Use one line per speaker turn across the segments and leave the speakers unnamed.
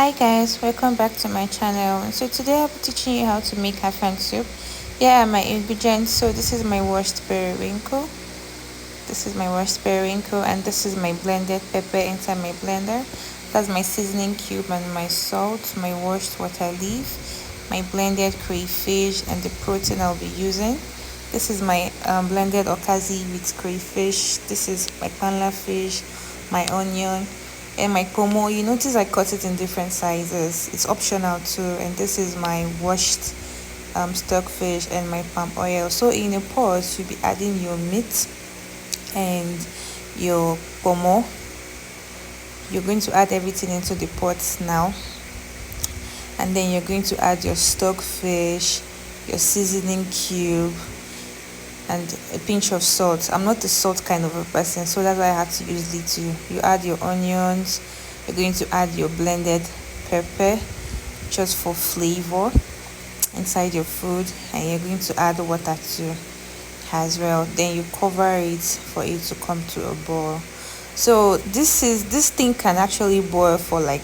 Hi guys, welcome back to my channel. So today I'll be teaching you how to make Afang soup. Here are my ingredients. So this is my washed periwinkle. And this is my blended pepper inside my blender. That's my seasoning cube and my salt, my washed water leaf, my blended crayfish, and the protein I'll be using. This is my blended okazi with crayfish. This is my panla fish, my onion, and my pomo. You notice I cut it in different sizes. It's optional too. And this is my washed stockfish and my palm oil. So in a pot you'll be adding your meat and your pomo. You're going to add everything into the pot now, and then you're going to add your stockfish, your seasoning cube, and a pinch of salt. I'm not the salt kind of a person, so that's why I have to use little. You add your onions. You're going to add your blended pepper just for flavor inside your food, and you're going to add water too as well. Then you cover it for it to come to a boil. So this thing can actually boil for like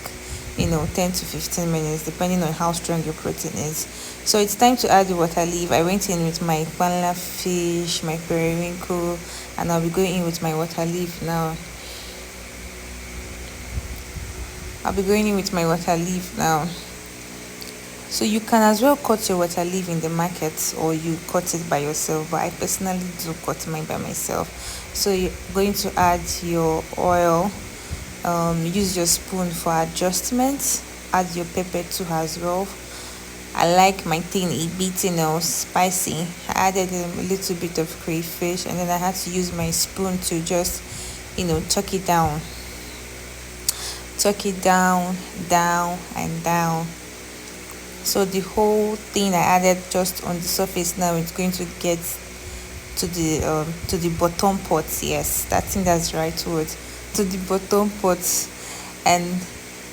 10 to 15 minutes depending on how strong your protein is. So it's time to add the water leaf. I went in with my panla fish, my periwinkle, and I'll be going in with my water leaf now. So you can as well cut your water leaf in the market, or you cut it by yourself, but I personally do cut mine by myself. So you're going to add your oil. Use your spoon for adjustments. Add your pepper too as well. I like my thing a bit spicy. I added a little bit of crayfish, and then I had to use my spoon to just tuck it down, down and down. So the whole thing I added just on the surface now, it's going to get to the bottom pot. Yes, I think that's the right word. To the bottom pot, and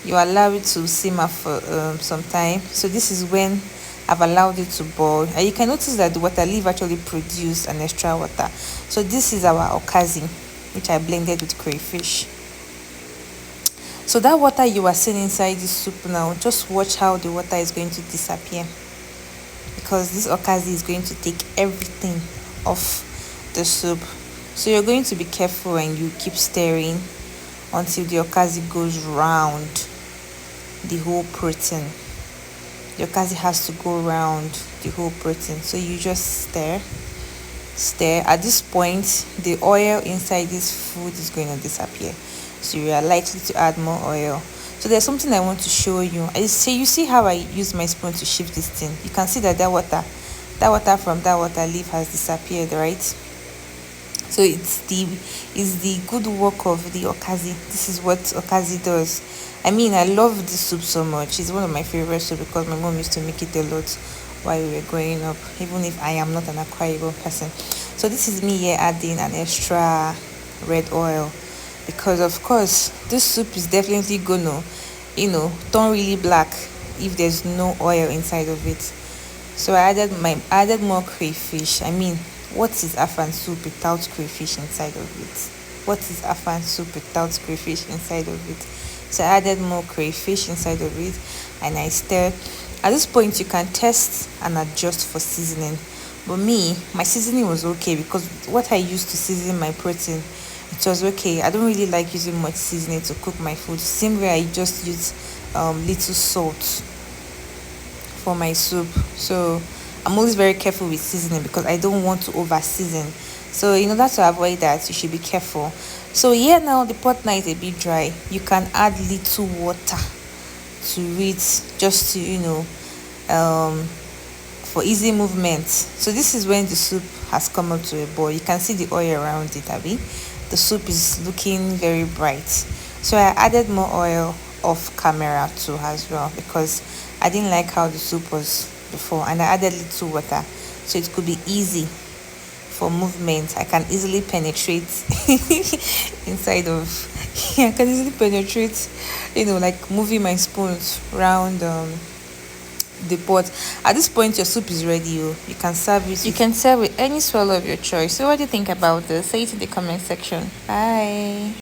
you allow it to simmer for some time. So this is when I've allowed it to boil, and you can notice that the water leaf actually produced an extra water. So this is our okazi, which I blended with crayfish. So that water you are seeing inside this soup now, just watch how the water is going to disappear, because this okazi is going to take everything off the soup. So you're going to be careful and you keep stirring until the okazi goes round the whole protein. The okazi has to go round the whole protein. So you just stir. At this point, the oil inside this food is going to disappear. So you are likely to add more oil. So there's something I want to show you. You see how I use my spoon to shift this thing. You can see that water from that water leaf has disappeared, right? So it's the good work of the okazi. This is what okazi does. I mean, I love this soup so much. It's one of my favorite soup because my mom used to make it a lot while we were growing up, even if I am not an acquirable person. So this is me here adding an extra red oil, because of course this soup is definitely gonna turn really black if there's no oil inside of it. So I added more crayfish. I mean, what is Afang soup without crayfish inside of it? What is Afang soup without crayfish inside of it? So I added more crayfish inside of it, and I stirred. At this point you can test and adjust for seasoning, but my seasoning was okay, because what I used to season my protein, it was okay. I don't really like using much seasoning to cook my food. Same way I just use little salt for my soup. So I'm always very careful with seasoning because I don't want to over season. So in order to avoid that, you should be careful. So here now the pot now is a bit dry. You can add little water to it, just to for easy movement. So this is when the soup has come up to a boil. You can see the oil around it, Abby. The soup is looking very bright. So I added more oil off camera too as well, because I didn't like how the soup was before, and I added little water so it could be easy for movement. I can easily penetrate inside of I can easily penetrate, like moving my spoons around the pot. At this point your soup is ready. You can serve it. You can serve with any swallow of your choice. So what do you think about this? Say it in the comment section. Bye.